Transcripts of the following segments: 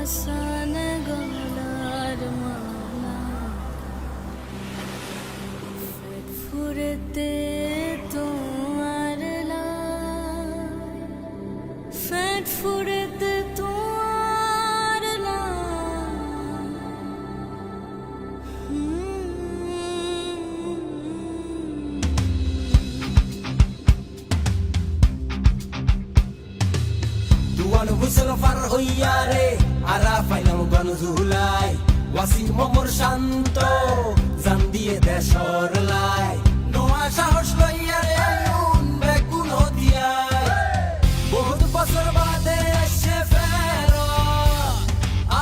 আসান গলার মালা পেট ফুরেতে তোমার লাই পেট ফুরেতে তোমার লাই Duano buselo far hoyare ara fainam gon zulai wasi momor shanto zandie deshor lai noa সাহস লইয়ারে আইন বেগুন হতিয়াই বহুত বছর বাদে এসে ফেরো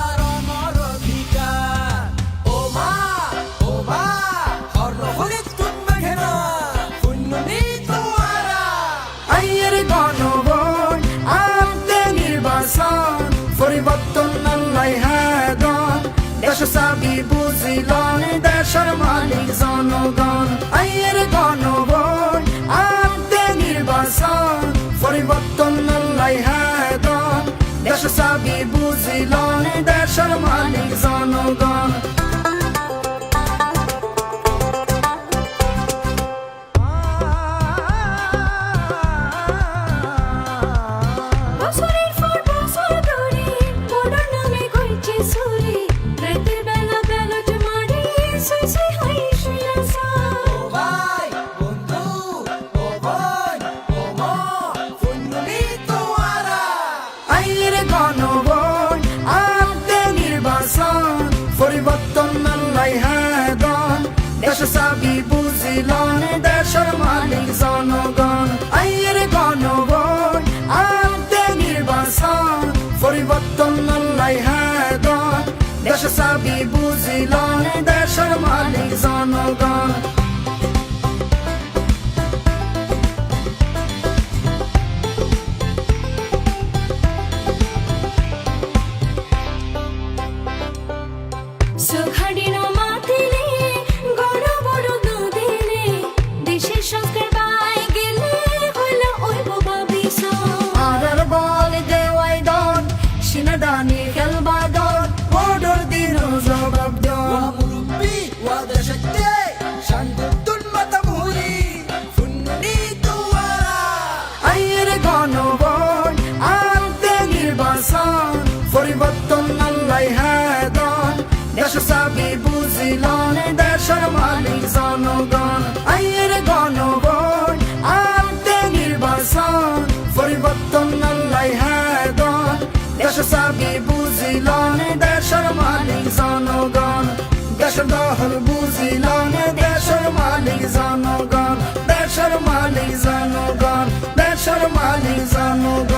আর আমার অধিকার ও মা হরল হরিত তুমি ঘেন পুণ্যনি তোমারা আইয়ের গণভোট আনতে নির্বাচন পরিবর্তন আল্লাহ হাদন দেশ চাবি বুঝিলন দেশের মালিক জনগণ আইয়ের গণভোট আনতে নির্বাচন পরিবর্তন আল্লাহ হাদন দেশ চাবি বুঝিলন দেশের মালিক জনগণ বছরের পর বছর ধরে মোড়ার নামে কইছে ছুরি রাতের বেলা ব্যালট মারি সুই সুই হই শুইলাসা ভাই বন্ধু ও বোন ও মা পুণ্যনি তোমারা আইয়ের গণভোট আনতে নির্বাচন পরিবর্তন আল্লাহ হাদন দেশ চাবি বুঝিলন দেশের মালিক জনগণ আইয়ের গণভোট আনতে নির্বাচন পরিবর্তন আল্লাহ হাদন দেশ চাবি বুঝিলন দেশের মালিক জনগণ সুখাডিন মাতিলে গড় বড় দুদিনে দেশের সংস্কার পাই গেলে হইল ওই বাবা বিশা আরার বল দেওয়াই দন সিনাদানি খেলবা দন বড়র দিন জবাব দন মুরব্বি ওয়াদা সত্যে শান্ততুন মাতা মুহুরি পুণ্যনি তোমারা আইয়ের গণভোট আনতে নির্বাচন পরিবর্তন আল্লাহ হাদন দেশ চাবি বুঝিলন দেশের মালিক জনগণ আইয়ের গণভোট আনতে নির্বাচন পরিবর্তন আল্লাহ হাদন দেশ চাবি বুঝিলন দেশের মালিক জনগণ দেশের দহল বুঝিলন দেশের মালিক জনগণ দেশের মালিক জনগণ দেশের মালিক জনগণ